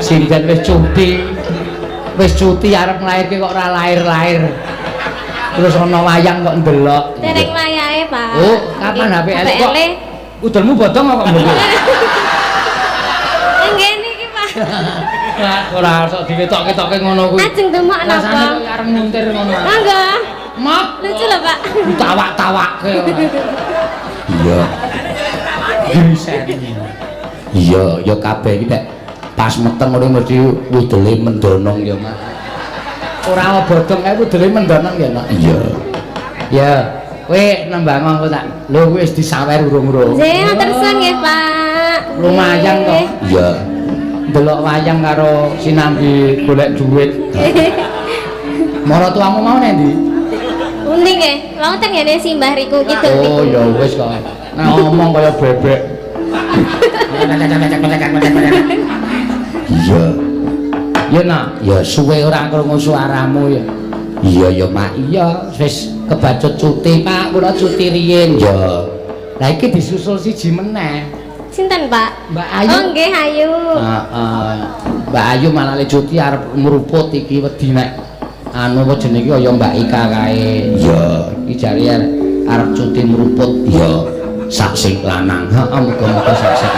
Sinden wis cuti arep nglairke kok ora lair-lair. Terus ana wayang kok ndelok. Dereng wayahe, Pak. Oh, kapan HP elek kok? Udelmu bodong kok mbok. Nggih niki, Pak. Ora sok diwetok-wetokke ngono kuwi. Ajeng demok napa? Rasane kok arep nyuntir ngono. Enggak. Mok. Lucu lho, Pak. Tawak-tawakke. Iya. Iya, ya kabeh iki nek pas meteng ngono mesti udele mendonong ya, Mas. Ora ana bodong kae udele mendonong ya, Nak. Iya. Ya, kowe nembang aku tak. Lho kuwi wis disawer urung-urung. Nggih, matur suwun nggih, Pak. Lumayan kok. Iya. Delok wayang karo sinambi golek duit. Mara tuamu mau nek ndi? Undi nggih, wonten ngene Simbah Riku kidul niku. Oh, ya wis kok. Nah ngomong kaya bebek. Iya. Ya nak, ya suwe ora krungu suaramu ya. Iya ya, Mak. Iya, wis kebacut cuti, Pak. Kula cuti riyin. Ya. Lah iki disusul siji meneh. Sinten, Pak? Mbak Ayu. Oh, nggih, Ayu. Heeh. Mbak Ayu malah le cuti arep ngruput iki wedi nek anu apa jenenge kaya Mbak Ika kae. Iya. Iki jare arep cuti ngruput. Iya. Sak sing lanang. Heeh, muga-muga sukses.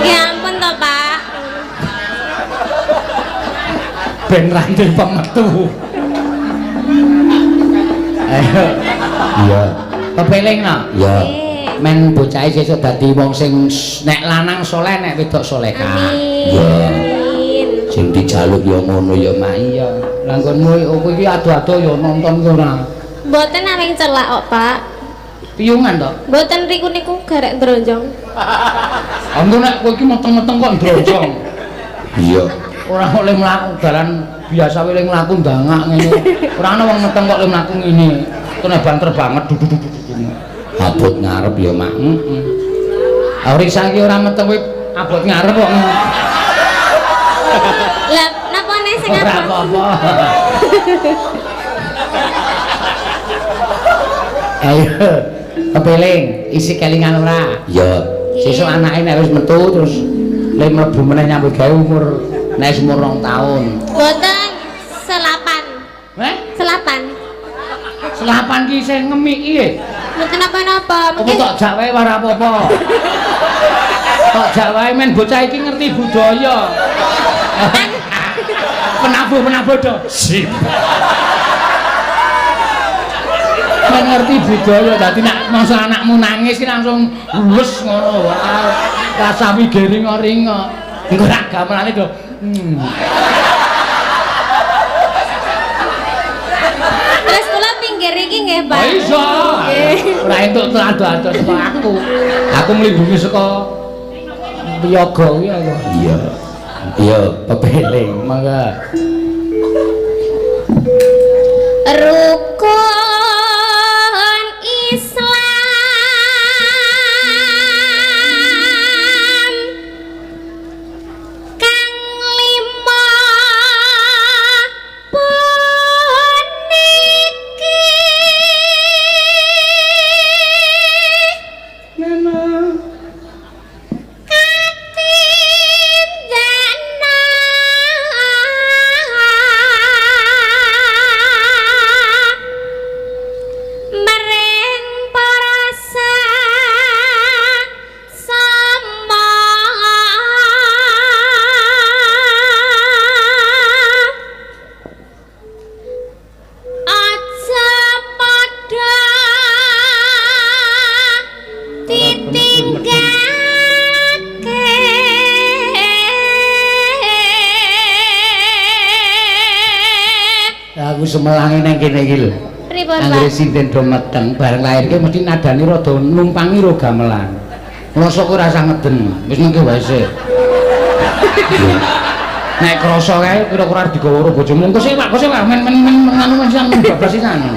Ya ampun to, Pak. Ben ranting pemetu. Ayo. Iya. Kepeling nak. Iya. Nggih. Men bocah sesuk dadi wong sing nek lanang soleh nek wedok solehah. Amin. Ya. Amin. Sing dijaluk ya ngono ya, Mak. Iya. Lah nggonmu kowe iki ado-ado ya nonton ki ora. Mboten naming celak kok, Pak. Piyungan to? Mboten riku niku garek ndronjong. Anggo nek kowe iki meteng-meteng kok ndronjong. Iya. Ora oleh mlaku dalan biasa wae mlaku ndangak ngene. Ora ana wong meteng kok oleh mlaku ngene. Kene banter banget duduk. Abot ngarep ya, Mak. Heeh. Ora saiki ora meteng kowe abot ngarep kok. Lah, napa nek sing Ora apa? apa-apa. Ayo, kepeling, isi kelingan ora? Ya. Sesuk anake nek wis metu terus le mlebu meneh nyambut gawe umur nek umur 2 tahun. Mboten selapan. Heh? Selapan. Selapan ki sing ngemiki e. Mboten apa-apa. Apa Mungkin tok jak wae ora apa-apa. Tok jak wae men bocah iki ngerti budaya. Penabuh do. Sip. Men ngerti budaya dadi nek masa anakmu nangis ki langsung wes ngono wae. Rasa wigering ringo. Engko rak gamelane do. terus kula pinggir iki nggih, Pak. Oh iso. Ora entuk ado-ado saka aku. Aku mlindungi saka wiyaga kuwi aku. Iya. Iya, pepeling. Mangga. Rukun Islam kang lima puniki mereng para sama aja padha ditinggalke. Aku semelange nang kene iki lho. Pripun, Anggere Pak? sinden do meteng bareng lairke mesti nadani rada numpangi ro gamelan. Ngrasa kowe rasa ngeden. Wis mengke wae sik. Nek krasa kae kira-kira digawa karo bojomu. Engko sik Pak, sik Pak men anu mensan bablas sisan.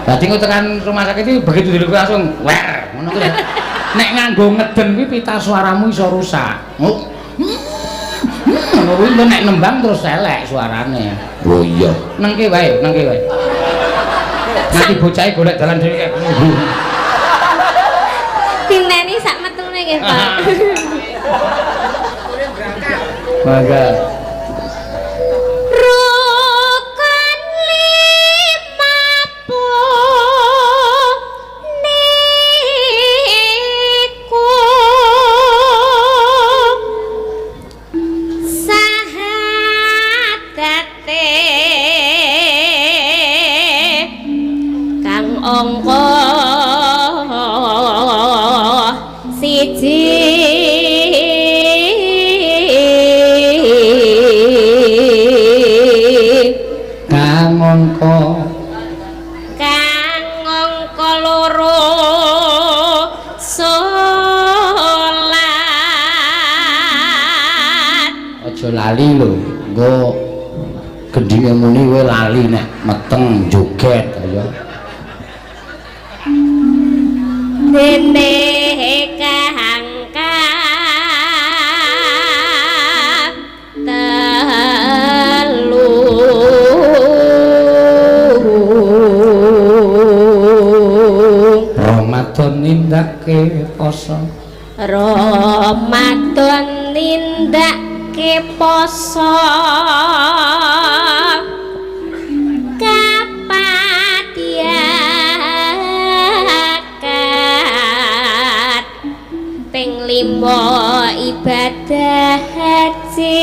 Dadi engko tekan rumah sakit iki begitu diluk langsung wer ngono kuwi. Nek nganggo ngeden kuwi pita suaramu iso rusak. Ngono kuwi nek nembang terus elek suarane. Oh iya. Nengke wae. Nanti bocahe golek dalan dhewe kae. ini sak metune nggih, Pak. Mangga. Rukun niku sahadate kang angka siji Kang angka loro salat aja lali lho engko gendhinge muni kowe lali nek meteng joget ya dene kang telu Ramadan nindake poso Ramadan nindake poso kapatiakat ping 5 ibadah haji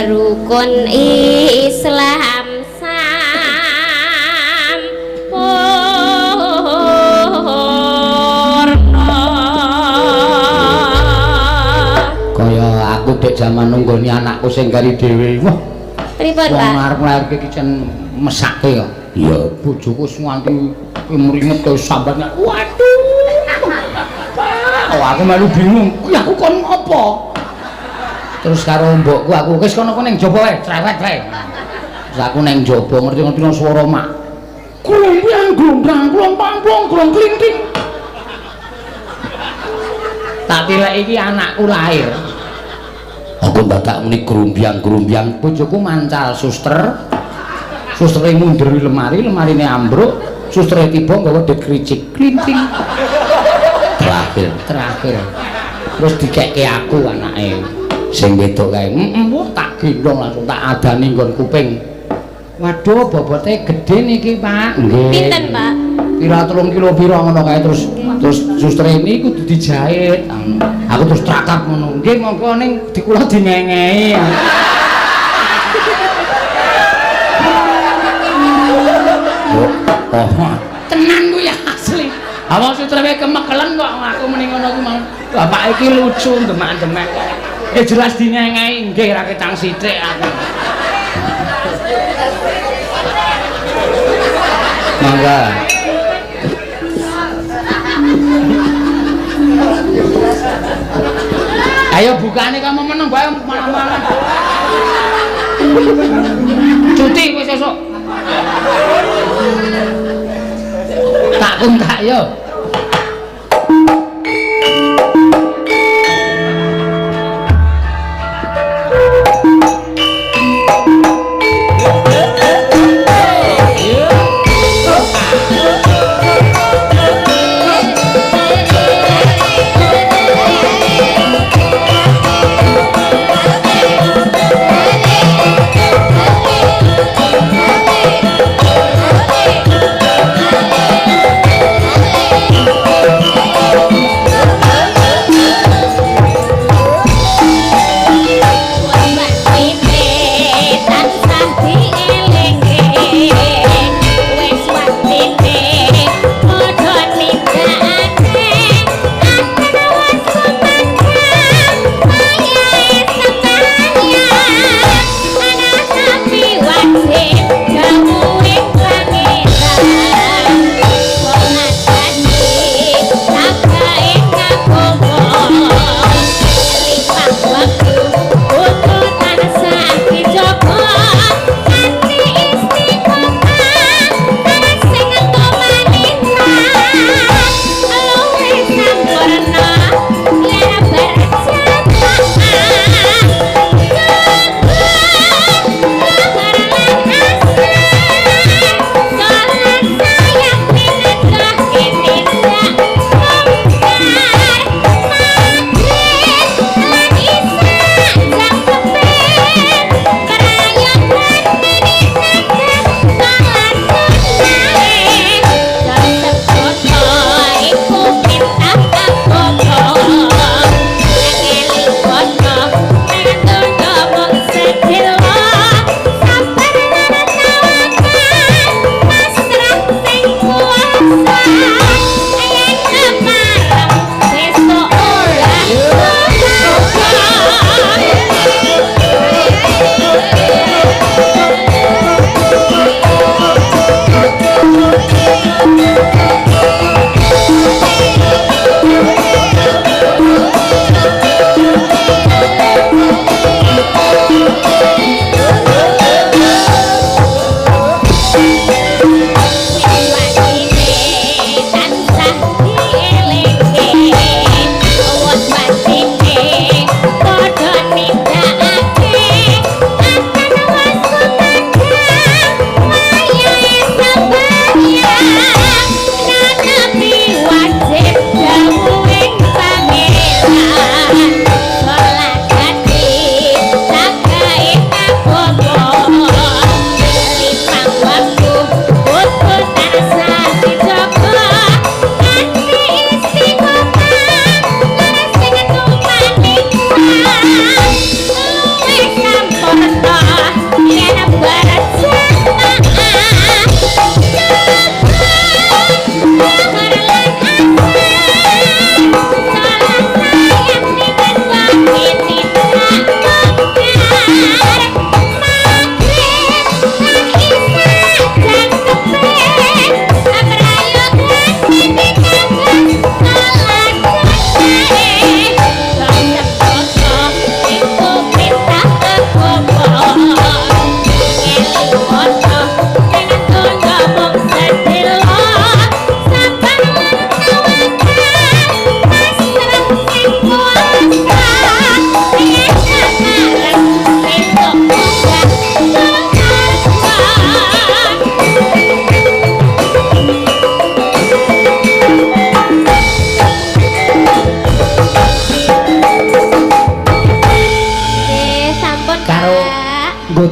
rukun Islam aku dek jaman nunggoni anakku sing kari dhewe. Wah. Pripun, Pak? Wong arep nglairke ki jan mesake ya. Iya, bojoku wis nganti mringet kaya sambane. Waduh. Oh, aku malu bingung. Kuwi aku kon ngopo? Terus karo mbokku aku wis kono ning jaba wae, cerewet wae. Terus aku ning jaba ngerti-ngerti swara mak. Glombyang glombrang glompang-plong glong klinting. Tak tilek iki anakku lahir. Aku dadak muni grumbyang-grumbyang bojoku mancal suster. Sustere mundur lemari-lemarine ambruk, sustere tiba nggawa dek kricik klinting. Terakhir. Terus dikekke aku anake. Sing wedok kae, tak gendong langsung tak adani nggon kuping. Waduh, bobote gedhe niki, Pak. Nggih. Pinten, Pak? Kira 3 kilo pira ngono kae terus sustere ini kudu dijahit. Aku terus trakap ngono. Nggih monggo ning dikula dingengehi. Oh, tenan ku ya asli. Awak sutreme kemekelen kok aku muni ngono ku mau. Bapak iki lucu demak-demak. Ya jelas dingengehi nggih ra ketang sithik aku. Mangga. Ayo bukane kamu meneng bae malam-malam. Cuti kowe sesuk. Tak kuntak yo.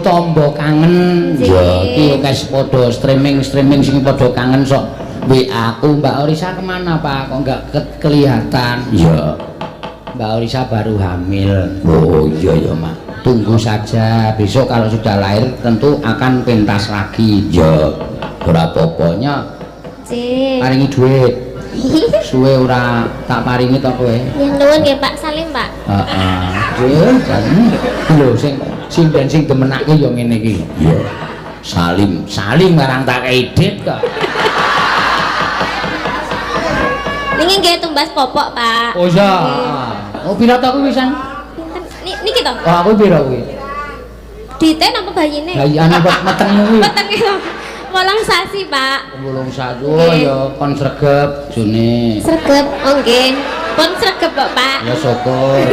tombo kangen. Ya, iki akeh padha streaming sing padha kangen sok WA aku. Mbak Orisa kemana Pak? Kok enggak kelihatan? Ya. Mbak Orisa baru hamil. Oh iya ya Mak. Tunggu saja. Besok kalau sudah lahir tentu akan pentas lagi. Ya. Ora apa-apanya. Cik. Paringi duit. Suwe ora tak paringi to kowe. Ya nuwun nggih Pak Salim, Pak. Heeh. Nggih, jan. Lho sing demenake ya ngene iki. Ya. Salim marang tak edit kok. Niki nggih tumbas popok, Pak. Oh iya. Oh pira to kuwi pisan? Pinten? Niki to? Oh aku pira kuwi? Dite napa bayine? Bayi anak metengmu kuwi. Meteng to. 8 sasi, Pak. 8 sasi. Oh ya kon sregep june. Sregep. Oh nggih. Pun sregep kok, Pak. Ya syukur.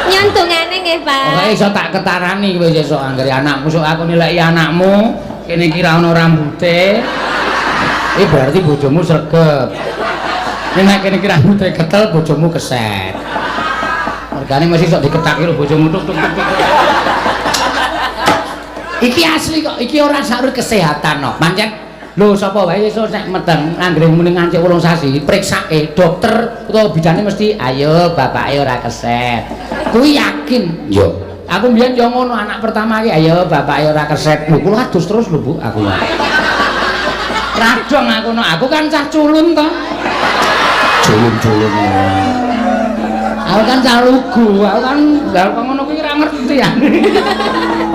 Nyantungane nggih, Pak. Ora iso tak ketarani kowe sesuk anggere anakmu sok aku nilai anakmu. Kene iki ra ono rambute. Berarti bojomu sregep. Nek kene iki rambute ketel bojomu keset. Mergane mesti sok diketaki lho bojomu tuk. Iki asli kok, iki ora sarur kesehatan no. Pancen lho sapa wae iso nek meteng anggere muni ngancik 8 sasi, priksake dokter utawa bidane mesti ayo bapake ora keset. Kuwi yakin. Yo. Aku mbiyen yo ngono anak pertama iki ayo bapake ora keset. Lho kula adus terus lho Bu aku. Radong aku no, aku kan cah culun to. Culun. Aku kan cah lugu, aku kan lha kok ngono kuwi ora ngerti ya.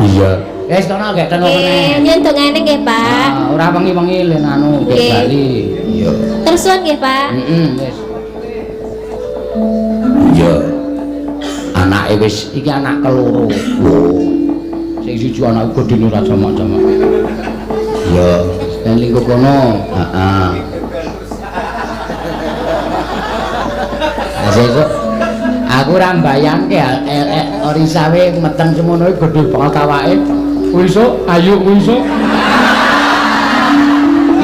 Iya. Wis kono gek tengok kene. Nyantungane nggih, Pak. Ora wengi-wengi len anu ke Bali. Iya. Terus suwun nggih, Pak. Wis. Iya. Anake wis iki anak keloro. Sing siji anak gedhe ora jamak-jamak. Iya. Dan lingkup kono, sesuk aku ora mbayangke Orisa we meteng semono iki gedhe banget awake. Iso, ayo iso.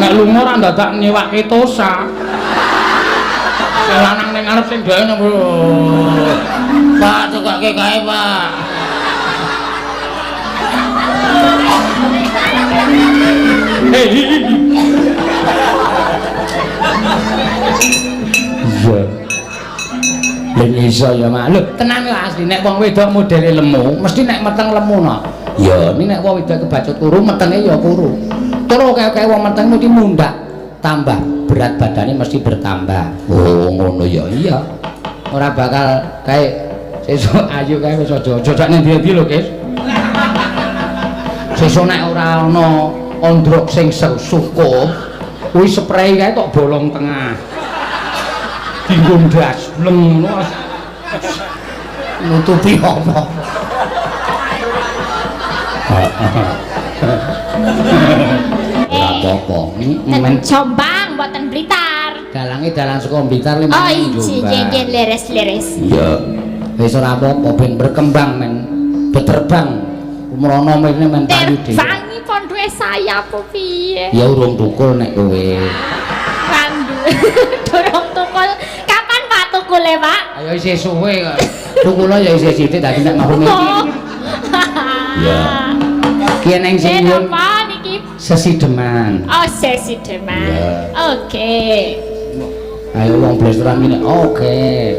Nek lunga ora dadak nyewake tosa. Sing lanang ning ngarep sing dhewe nang Pak tukake kae, Pak. Iya. Yen iso ya Mak. Lho, tenan lho asli nek wong wedok modele lemu, mesti nek meteng lemu no. Ya, nek wong wedok kebacut kuru, metenge ya kuru. Terus kaya wong meteng mesti mundhak, tambah berat badannya mesti bertambah. Oh, ngono ya. Iya. Ora bakal kae sesuk ayu kae wis aja nek ndi-ndi lho, Guys. Sesuk nek ora ana ondrok sing sukup, kuwi spray kae tok bolong tengah. Dinggo ndas bleng ngono. Nutupi apa? Ora apa-apa. Men Jombang mboten Blitar. Dalange dalan saka Blitar lho. Oh, iya, leres. Iya. Wis ora apa-apa ben berkembang men. Beterbang. Umrono mene men payu dhewe. Terbangi pondoke saya apa piye? Ya urung tukul nek kowe. Randu. Durung tukul. Kapan Pak tukule, Pak? Ayo isih suwe kok. Tukula ya isih sithik dadi nek mau iki. Ya. Ki neng sing nyuwun. Apa niki? Sesideman. Oh, Sesideman. Oke. Ayo wong blasteran ngene. Oke.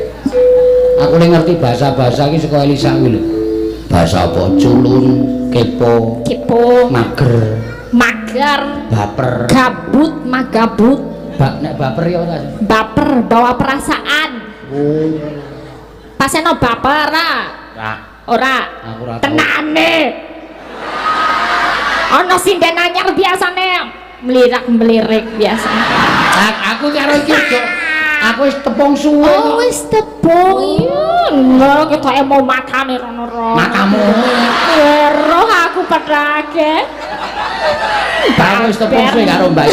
Aku ning ngerti bahasa-bahasa iki saka Elisa kuwi lho. Bahasa apa? Culun, kepo, mager, baper, gabut, magabut. Nek baper ya ora. Baper, bawa perasaan. Oh. Paseno baper ora. Aku ora. Tenane. Ana sinden anyar biasane melirik-melirik biasa. Aku karo iki aku wis tepung suwe. Oh, wis tepung. Iya, ketoke mau matane rono-rono. Matamu. Roh aku pedake. Aku wis tepung suwe karo Mbak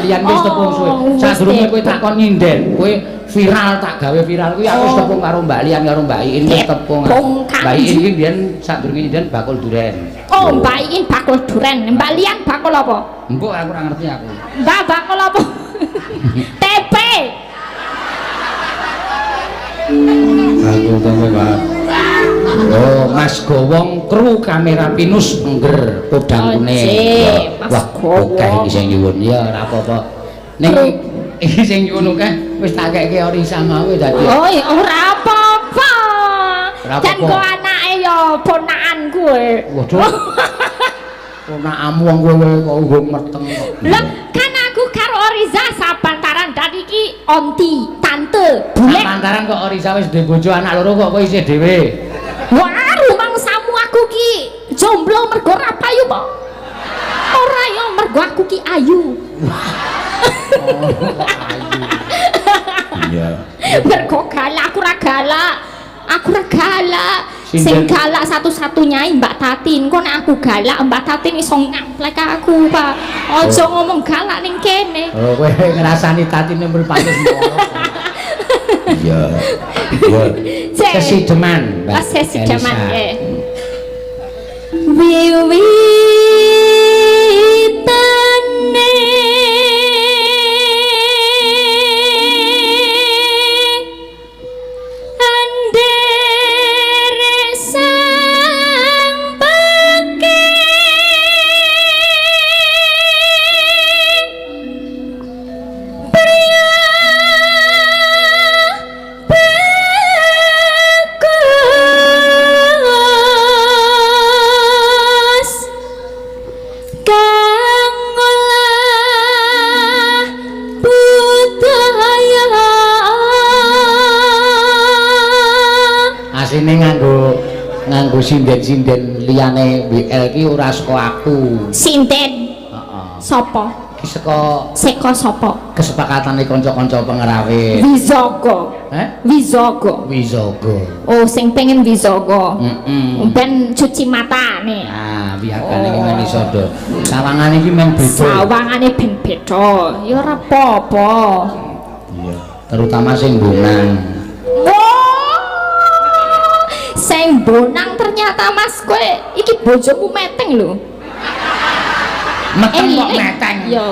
Lian wis tepung suwe. Sadurunge kowe takon nyinden, kowe viral tak gawe viral kuwi aku wis tepung karo Mbak Lian karo Mbak Iin wis tepung. Mbak Iin iki biyen sadurunge nyinden bakul duren. Oh, Mbak Iin bakul duren. Mbak Lian bakul apa? Engko aku ora ngerti aku. Mbak bakul apa? TP. Aku temu Pak. Oh, Mas Gowong kru kamera pinus ngger podang kuning. Wah, oke iki sing nyuwun. Ya ora apa-apa. Ning iki sing nyuwun akeh wis tak keke Orisa mau dadi. Oh, ora apa-apa. Dan kok anake ya ponakanku kowe. Waduh. Ponakmu wong kowe kok nggo meteng kok. Lah, kan aku karo Oriza sapantaran dan iki onti, tante, bule. Sapantaran kok Orisa wis duwe bojo anak loro kok kowe isih dhewe. Wah, rumangsamu aku ki jomblo mergo ora payu po. Ora yo mergo aku ki ayu. Oh, kok ayu. Iya. Mergo galak aku ora galak. Aku ora galak. Sing galak satu-satunya Mbak Tatin. Kok nek aku galak Mbak Tatin iso ngamplek aku, Pak. Aja ngomong galak ning kene. Oh, kowe ngrasani Tatine mripate semoro. Iya. Iya. Sesi deman, Mbak. Sesi deman, nggih. Wiwitane andere sang peke pria bagus kang ngolah budaya Asine nganggo sinden-sinden liyane WL ki ora saka aku. sinden Heeh. sapa Ki saka seko sapa kesepakatane kanca-kanca pengerawit. Wizogo Wizogo Wizogo. oh sing pengen Wizogo ben Mm-mm. cuci mata nih Nah, biarkan iki men iso do. Sawangane iki men beda. sawangane ben beda ya ora apa-apa Iya, terutama sing bonang. sing bonang ternyata Mas kowe iki bojomu meteng lho Meteng kok meteng. ya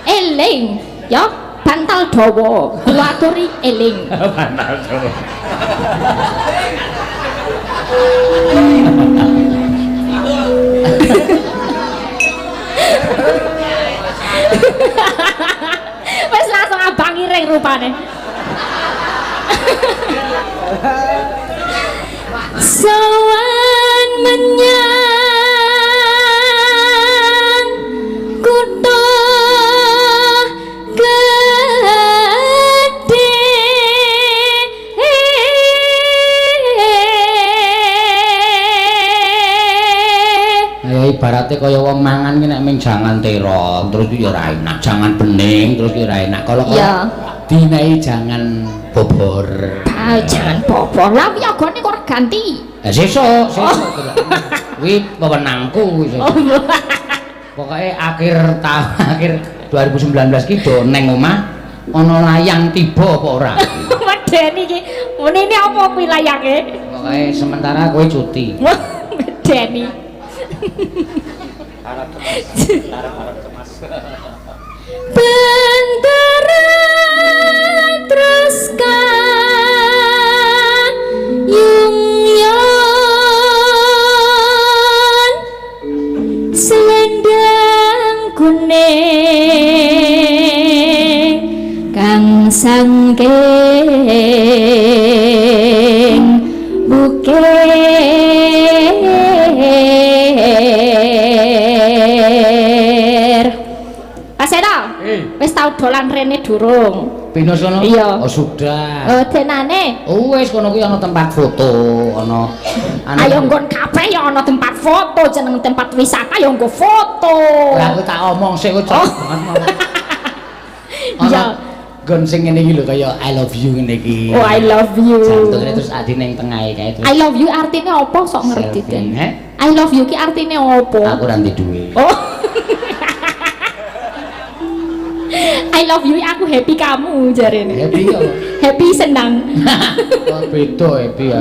eling ya bantal dawa kuaturi eling Bantal dawa. wis langsung abang iring rupane sawan menyang kutha gedhe Ya ibaratnya kaya wong mangan ki nek ming jangan terong terus ya ora enak, jangan bening terus ya ora enak. Kalau ya dinai jangan bobor. jangan bobor lah wiyagane kok ora ganti Sesuk kuwi wewenangku wis. Pokoke akhir 2019 ki do neng omah ana layang tiba apa ora. medeni iki ngene apa kuwi layange Pokoke sementara kowe cuti. medeni Bendera teruskan yung-yon selendang kuning kang sangking bukir Paseda wis tau dolan rene durung Pinus kono? Iya. Oh sudah. denane Wis kono kuwi ana tempat foto, ana ayo nggon kabeh ya ana tempat foto jeneng tempat wisata ya nggo foto Lah aku tak omong sik kok banget mau. iya Gon sing ngene iki lho kaya I love you ngene iki. oh I love you Jantungnya terus adi ning tengahe kae terus. I love you artinya apa sok ngerti selfie, Den he? I love you ki artinya apa Aku ora ndek duwe. oh I love you aku happy kamu jarene Happy kok. happy senang Oh, beda happy ya.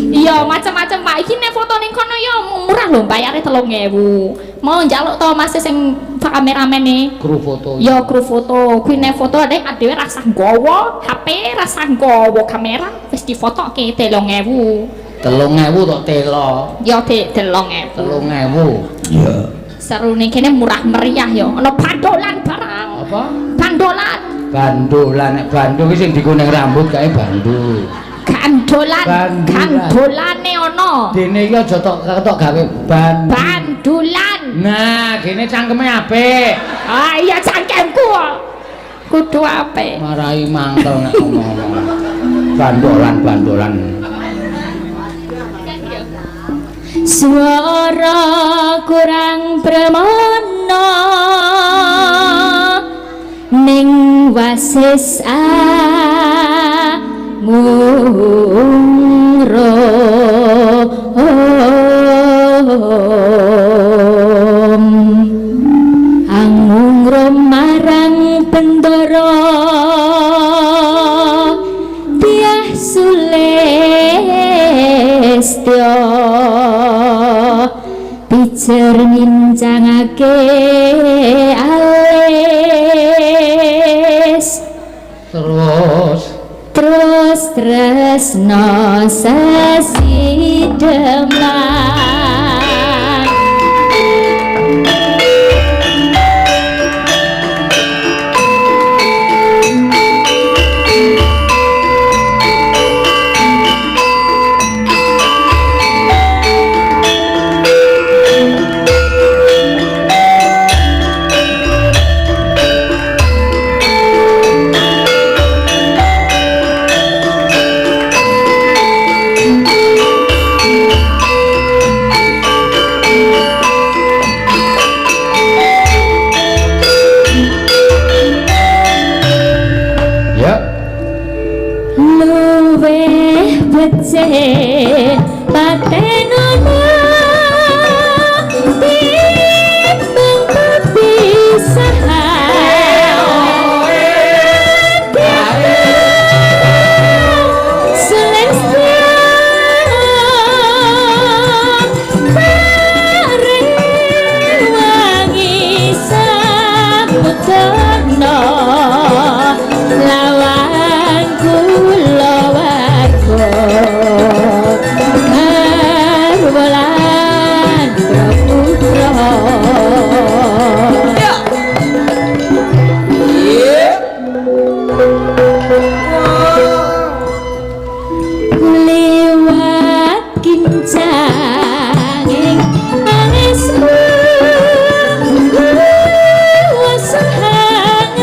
iya macam-macam Pak iki nek foto ning kono ya murah lho, bayare 3.000. Mau njaluk to Mas sing kameramen e. Kru foto. Ya kru foto, kuwi nek foto adek dhewe rasa nggawa HP, rasa nggawa kamera, wis difotoke 3.000. 3.000 tok telo. Ya 3.000. 3.000. Iya. Seru ning kene murah meriah ya. Ana bandolan barang. Apa? Bandolan. Bandolan, nek bandu ki sing dikuning rambut kae bandu. Gandolan, gandolane ana. Dene iki aja tok ketok gawe Bandulan. Nah, kene cangkeme apik. Ah iya cangkemku. Kudu apik. Marai mangkel nek ngomong. Bandolan. Suara kurang permana ning wasis muro angungro marang bendoro tiah sulestyo pijer ngincangake alis terus tresno sasideman patenono timbang perpisahan selesai bareng wangi saputono lawang kula warga bulan praputra lewat kincanging angesmu wasahang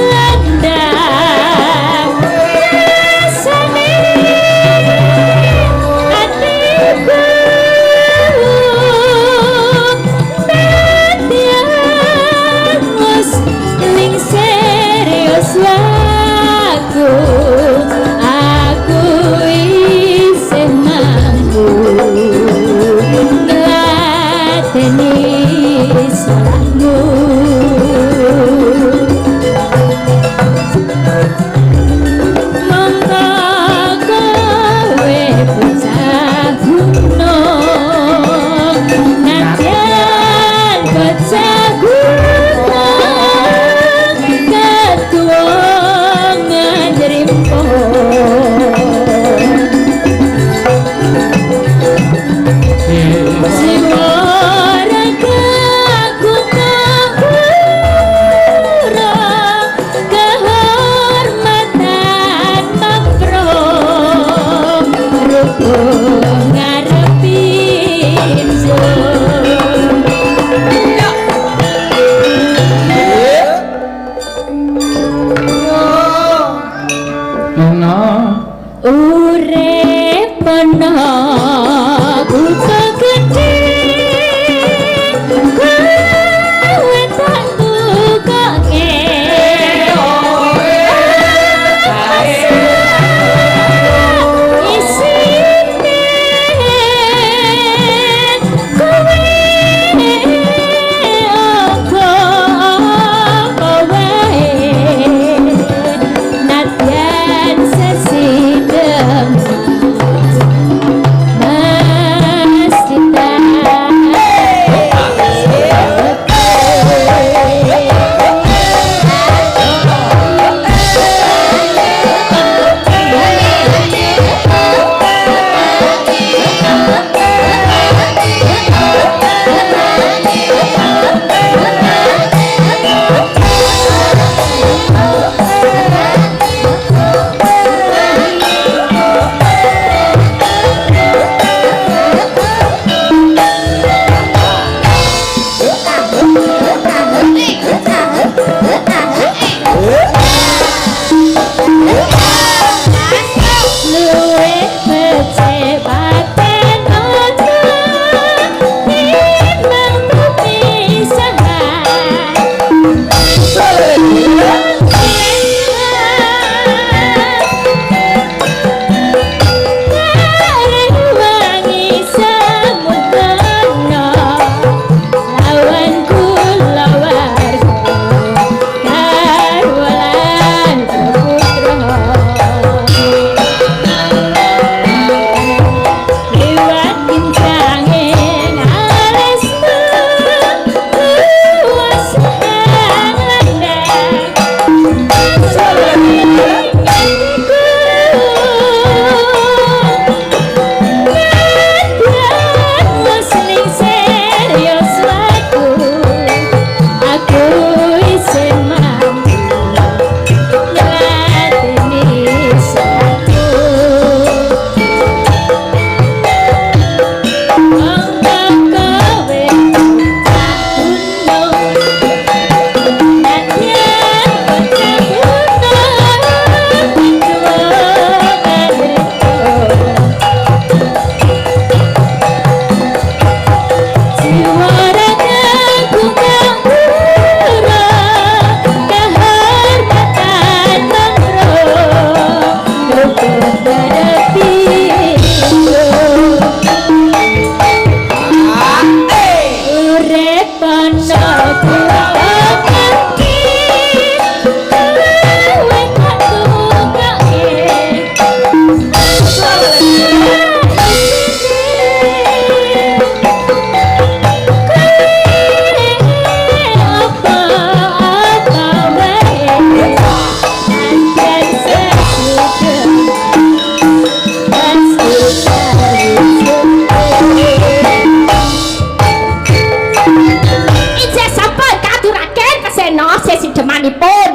gemanipun.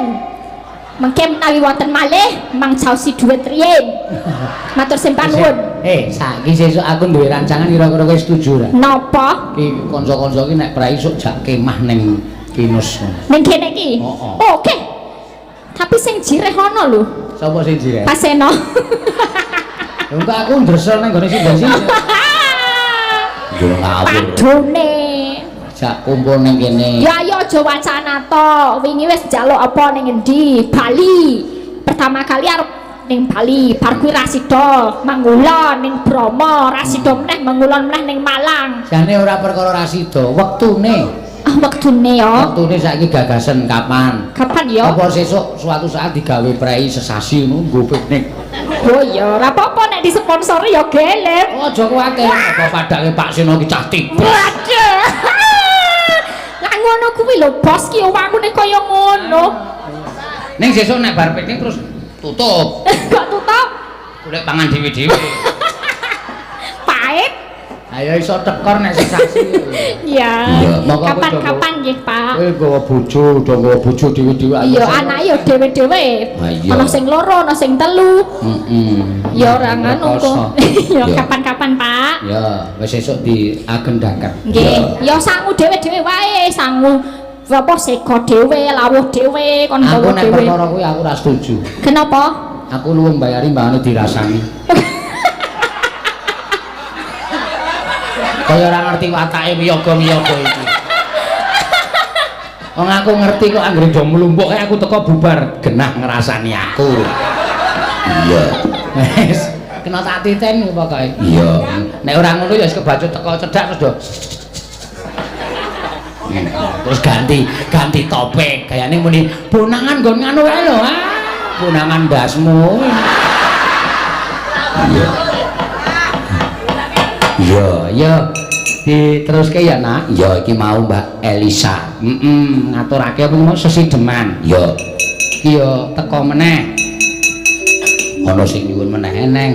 Mengke menawi wonten malih Mang Jausi duwe riyen. Matur simpan nuwun. Saiki sesuk aku duwe rancangan kira-kira kowe setuju ora? Napa? Ki kanca-kanca ki nek prai esuk jak kemah ning Kinus. Ning kene iki. Oke. Tapi sing jireh ana lho. Sapa sing jireh? Paseno. Engko aku ndresel nang gone sing-sing. Yo ngawur. Padune. Jak kumpul ning kene. Ya ayo aja wacana to. Wingi wis njaluk apa ning endi? Bali. Pertama kali arep ning Bali, bar kuwi rasida mangulon ning Bromo, rasida meneh mangulon meneh ning Malang. Jane ora perkara rasida, wektune. Ah wektune ya. Wektune saiki gagasan kapan? Kapan ya? Apa sesuk suatu saat digawe prei sesasi ngono nggo piknik. Oh ya, ora apa-apa nek disponsori ya gelem. Aja kuwatir, apa padake Pak Seno ki cah tiba. Waduh. Lah ngono kuwi lho bos ki omahku nek kaya ngono. Ning sesuk nek bar piknik terus tutup. Kok tutup? Golek pangan dhewe-dhewe. Pahit. Ayo iso tekor nek sesasi. Ya. Monggo Kapan-kapan nggih, Pak. Kowe nggawa bojo, do nggawa bojo dhewe-dhewe. Iya, anake ya dhewe-dhewe. Ana sing loro, ana sing telu. Ya ora ngono kok. Ya kapan-kapan, Pak. Ya, wis sesuk diagendaken. Nggih, ya sangu dhewe-dhewe wae, sangu apa sego dhewe, lawuh dhewe, kon Aku gawa nek dhewe. perkara kuwi aku ora setuju. Kenapa? Aku luwung mbayari mbakane dirasani. Kaya ora ngerti watake wiyaga-wiyaga iki. Wong aku ngerti kok anggere do mlumpuk kae aku teko bubar genah ngrasani aku. Iya. Wis kena tak titen pokoke. Iya. Nek ora ngono ya wis kebacut teko cedhak terus do. Terus ganti topeng gayane muni bonangan nggon ngono wae lho. Bonangan ndasmu. Iya. Iya. Diteruske ya nak. Ya iki mau Mbak Elisa. Ngaturake apa mau sesideman. Ya. Iya teko meneh. Ana sing nyuwun meneh eneng.